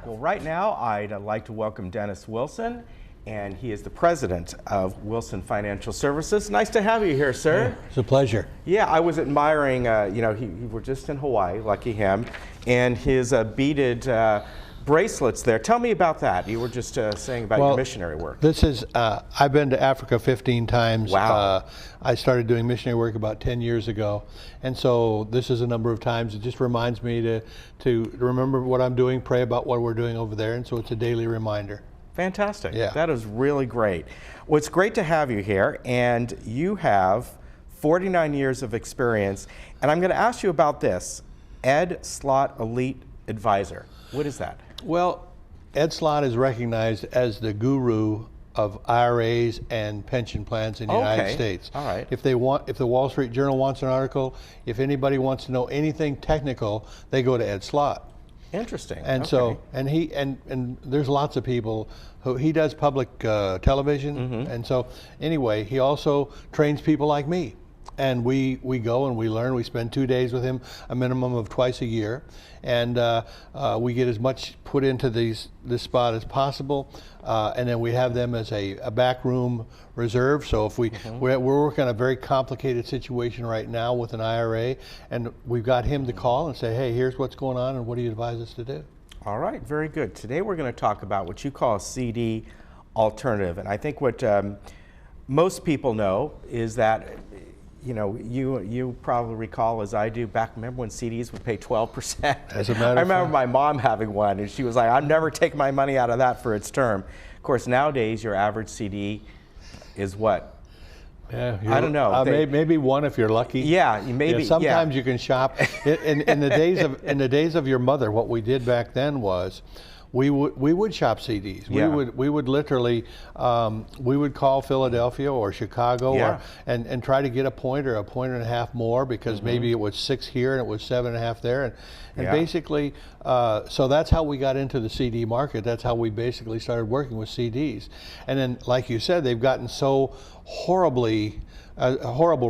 Well, right now, I'd like to welcome Dennis Wilson, and he is the president of Wilson Financial Services. Nice to have you here, sir. Yeah, it's a pleasure. Yeah, I was admiring, we're just in Hawaii, lucky him, and his beaded bracelets there. Tell me about that. You were just saying about your missionary work. This is, I've been to Africa 15 times. Wow. I started doing missionary work about 10 years ago. And so this is a number of times. It just reminds me to remember what I'm doing, pray about what we're doing over there. And so it's a daily reminder. Fantastic. Yeah. That is really great. Well, it's great to have you here. And you have 49 years of experience. And I'm going to ask you about this, Ed Slott Elite Advisor. What is that? Well, Ed Slott is recognized as the guru of IRAs and pension plans in the United States. All right. If the Wall Street Journal wants an article, if anybody wants to know anything technical, they go to Ed Slott. Interesting. And so, and he and there's lots of people who he does public television, and so anyway, he also trains people like me. And we go and we learn. We spend 2 days with him, a minimum of twice a year, and we get as much put into this spot as possible. And then we have them as a back room reserve. So if we're working on a very complicated situation right now with an IRA, and we've got him to call and say, hey, here's what's going on, and what do you advise us to do? All right, very good. Today we're going to talk about what you call a CD alternative, and I think what most people know is that. You know, you probably recall, as I do, remember when CDs would pay 12%? As a matter of fact. I remember my mom having one, and she was like, I'm never taking my money out of that for its term. Of course, nowadays, your average CD is what? Yeah, I don't know. Maybe one if you're lucky. Yeah, maybe. Yeah, sometimes you can shop. In the days of your mother, what we did back then was, we would shop CDs. Yeah. We would literally we would call Philadelphia or Chicago and try to get a point or a point and a half more because maybe it was 6 here and it was 7.5 there, and basically so that's how we got into the CD market. That's how we basically started working with CDs. And then, like you said, they've gotten so horrible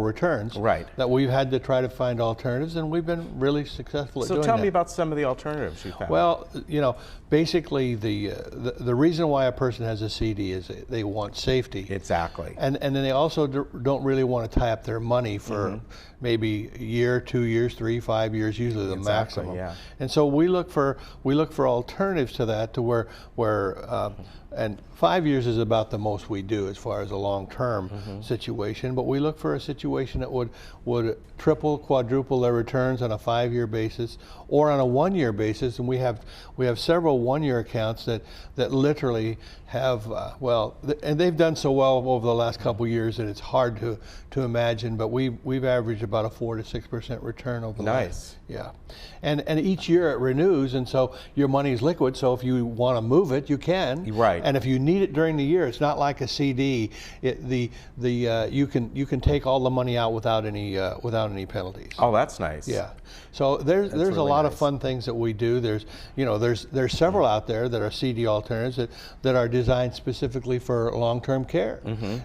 returns that we've had to try to find alternatives, and we've been really successful at doing that. So tell me about some of the alternatives you found. Well, you know, basically the reason why a person has a CD is they want safety. Exactly. And then they also don't really want to tie up their money for maybe a year, 2 years, 3, 5 years, usually the maximum. Yeah. And so we look for alternatives to that, to where and 5 years is about the most we do as far as a long-term situation, but we look for a situation that would triple, quadruple their returns on a 5-year basis or on a 1-year basis. And we have several 1-year accounts that literally have and they've done so well over the last couple years that it's hard to imagine, but we've averaged about a 4 to 6% return over the last. Yeah. And each year it renews, and so your money's liquid, so if you want to move it, you can. Right. And if you need it during the year, it's not like a CD. You can take all the money out without any penalties. Oh, that's nice. Yeah. So there's really a lot of fun things that we do. There's several out there that are CD alternatives that are designed specifically for long-term care,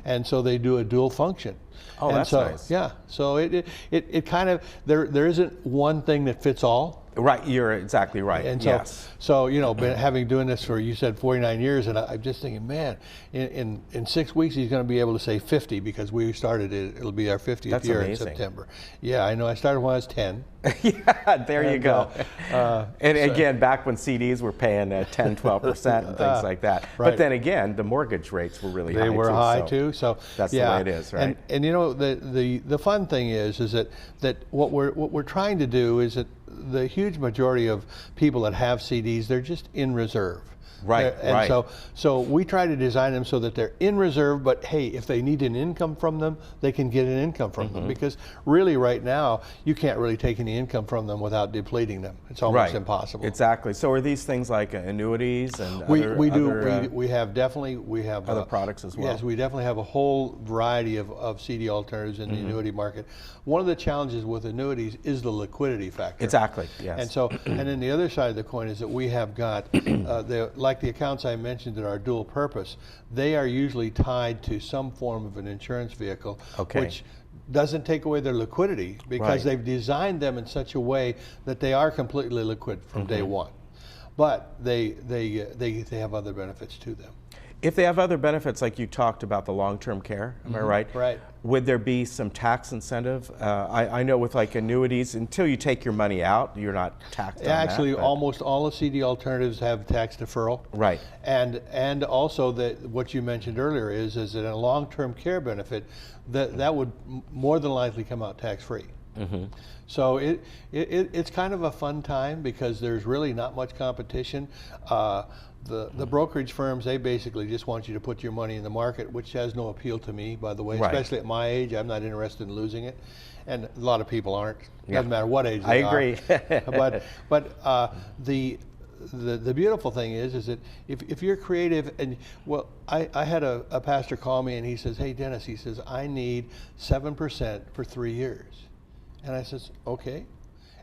and so they do a dual function. Oh, and that's nice. Yeah. So it kind of there isn't one thing that fits all. Right, you're exactly right. And so you know, having doing this for, you said 49 years, and I'm just thinking, man, in 6 weeks he's going to be able to say 50 because we started it. It'll be our 50th year in September. Yeah, I know. I started when I was 10. Yeah, there you go. And again, back when CDs were paying 10, 12% and things like that. Right. But then again, the mortgage rates were really high. They were high too. So that's the way it is, right? And you know, the fun thing is that what we're trying to do is that the huge majority of people that have CDs, they're just in reserve. Right, and so we try to design them so that they're in reserve, but hey, if they need an income from them, they can get an income from them, because really right now, you can't really take any income from them without depleting them. It's almost impossible. Exactly. So are these things like annuities and we have other products as well? Yes, we definitely have a whole variety of CD alternatives in the annuity market. One of the challenges with annuities is the liquidity factor. Exactly, yes. And so, and then the other side of the coin is that we have got like the accounts I mentioned that are dual purpose, they are usually tied to some form of an insurance vehicle, which doesn't take away their liquidity, because they've designed them in such a way that they are completely liquid from day one. but they have other benefits to them. If they have other benefits, like you talked about the long-term care, am I right? Right. Would there be some tax incentive? I know with like annuities, until you take your money out, you're not taxed on that. Actually, almost all the CD alternatives have tax deferral. Right. And also that what you mentioned earlier is that a long-term care benefit, that would more than likely come out tax-free. So it's kind of a fun time because there's really not much competition. The brokerage firms, they basically just want you to put your money in the market, which has no appeal to me, by the way, Right. especially at my age. I'm not interested in losing it, and a lot of people aren't. Yeah. Doesn't matter what age I they are. agree. but the beautiful thing is that if you're creative, and well, I had a pastor call me and he says, "Hey Dennis," he says, "I need 7% for 3 years," and I says, "Okay."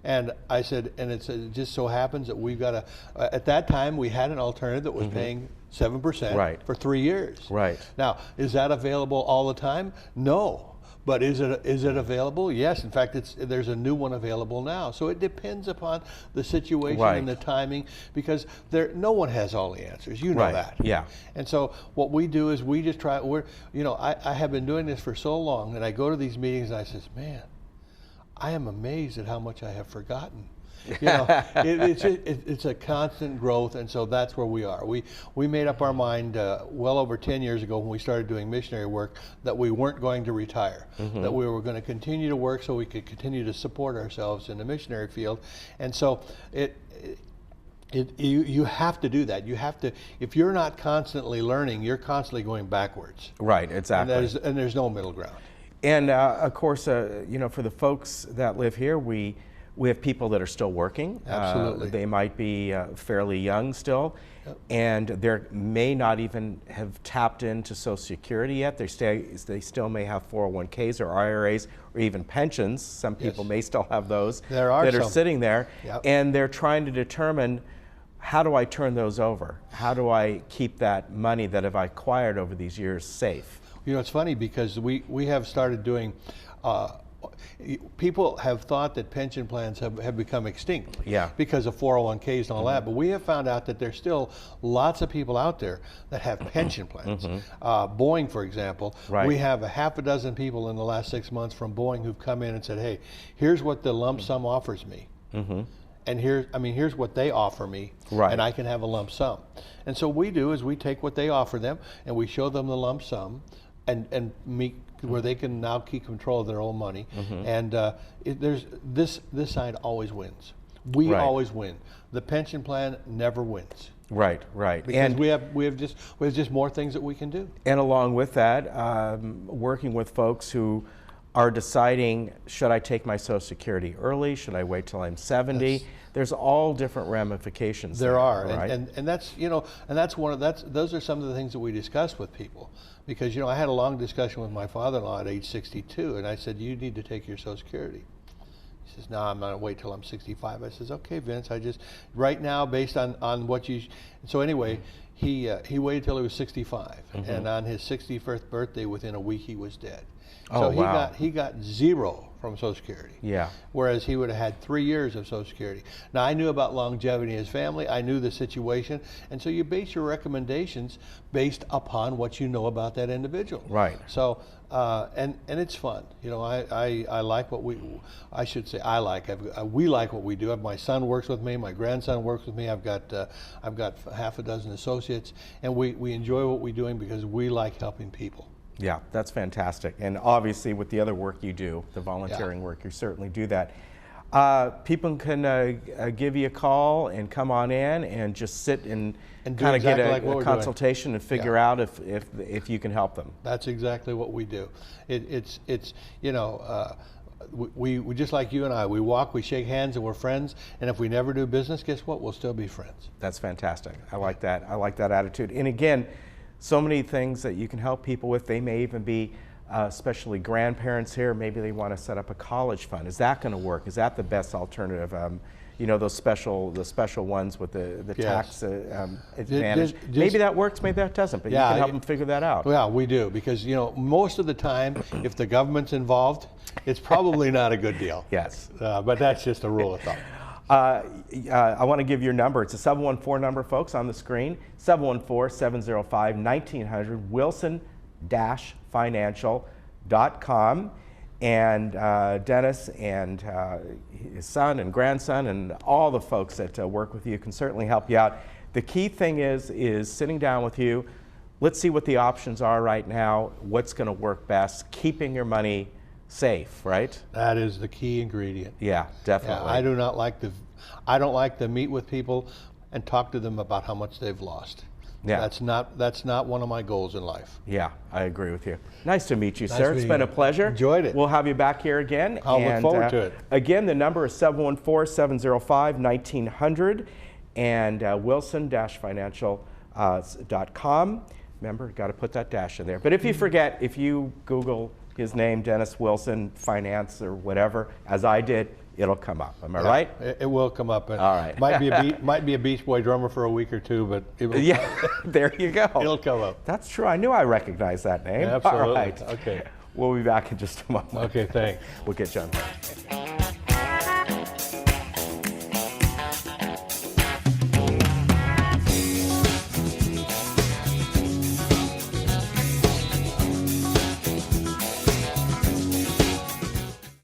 And I said, and it just so happens that we've got at that time we had an alternative that was paying 7% Right. for 3 years. Right. Now, is that available all the time? No. But is it available? Yes. In fact, there's a new one available now. So it depends upon the situation Right. and the timing, because no one has all the answers. You know Right. that. Yeah. And so what we do is we just try. I have been doing this for so long, and I go to these meetings and I says, man, I am amazed at how much I have forgotten. It's a constant growth, and so that's where we are. We made up our mind well over 10 years ago when we started doing missionary work that we weren't going to retire, that we were going to continue to work so we could continue to support ourselves in the missionary field. And so you have to do that. You have to. If you're not constantly learning, you're constantly going backwards. Right, exactly. And there's no middle ground. And of course, for the folks that live here, we have people that are still working. Absolutely. They might be fairly young still, and they may not even have tapped into Social Security yet. They still may have 401ks or IRAs or even pensions. Some people may still have those that are sitting there, and they're trying to determine, how do I turn those over? How do I keep that money that I've acquired over these years safe? It's funny because we have started doing, people have thought that pension plans have become extinct because of 401ks and all that, but we have found out that there's still lots of people out there that have pension plans. Boeing, for example, we have a half a dozen people in the last 6 months from Boeing who've come in and said, hey, here's what the lump sum offers me. And here's what they offer me, and I can have a lump sum. And so what we do is we take what they offer them and we show them the lump sum, and where they can now keep control of their own money. And there's this side always wins. We always win. The pension plan never wins. Right. Because we have just more things that we can do. And along with that, working with folks who are deciding, should I take my Social Security early? Should I wait till I'm 70? There's all different ramifications. There are, right? and that's those are some of the things that we discuss with people, because I had a long discussion with my father-in-law at age 62, and I said, you need to take your Social Security. He says, no, I'm going to wait till I'm 65. I says, okay, Vince, right now, based on what you, so anyway, he waited till he was 65, and on his 61st birthday, within a week, he was dead. So he got zero from Social Security. Whereas he would have had 3 years of Social Security. Now, I knew about longevity in his family. I knew the situation. And so you base your recommendations based upon what you know about that individual. So, and it's fun. I like what we like what we do. My son works with me. My grandson works with me. I've got half a dozen associates. And we enjoy what we're doing because we like helping people. Yeah, that's fantastic. And obviously with the other work you do, the volunteering work, you certainly do that. People can give you a call and come on in and just sit and kind of get a consultation and figure out if you can help them. That's exactly what we do. It's we just like you and I, we walk, we shake hands, and we're friends. And if we never do business, guess what? We'll still be friends. That's fantastic. I like that. I like that attitude. And again, so many things that you can help people with. They may even be, especially grandparents here, maybe they want to set up a college fund. Is that going to work? Is that the best alternative? The special ones with the tax advantage. Maybe that works, maybe that doesn't, but you can help them figure that out. Yeah, we do, because most of the time, if the government's involved, it's probably not a good deal. Yes. But that's just a rule of thumb. I want to give your number. It's a 714 number, folks, on the screen. 714-705-1900, wilson-financial.com. And Dennis and his son and grandson and all the folks that work with you can certainly help you out. The key thing is sitting down with you. Let's see what the options are right now, what's going to work best, keeping your money safe, right? That is the key ingredient. Yeah, definitely. Yeah, I don't like to meet with people and talk to them about how much they've lost. Yeah. That's not one of my goals in life. Yeah, I agree with you. Nice to meet you, sir. It's been a pleasure. Enjoyed it. We'll have you back here again. I'll look forward to it. Again, the number is 714-705-1900 and wilson-financial.com. Remember, got to put that dash in there. But if you forget, if you Google his name, Dennis Wilson, finance or whatever, as I did, it'll come up. Am I right? It will come up. All right. Might be a Beach Boy drummer for a week or two, but it will. Yeah, there you go. It'll come up. That's true. I knew I recognized that name. Absolutely. All right. Okay. We'll be back in just a moment. Okay, thanks. We'll get you on.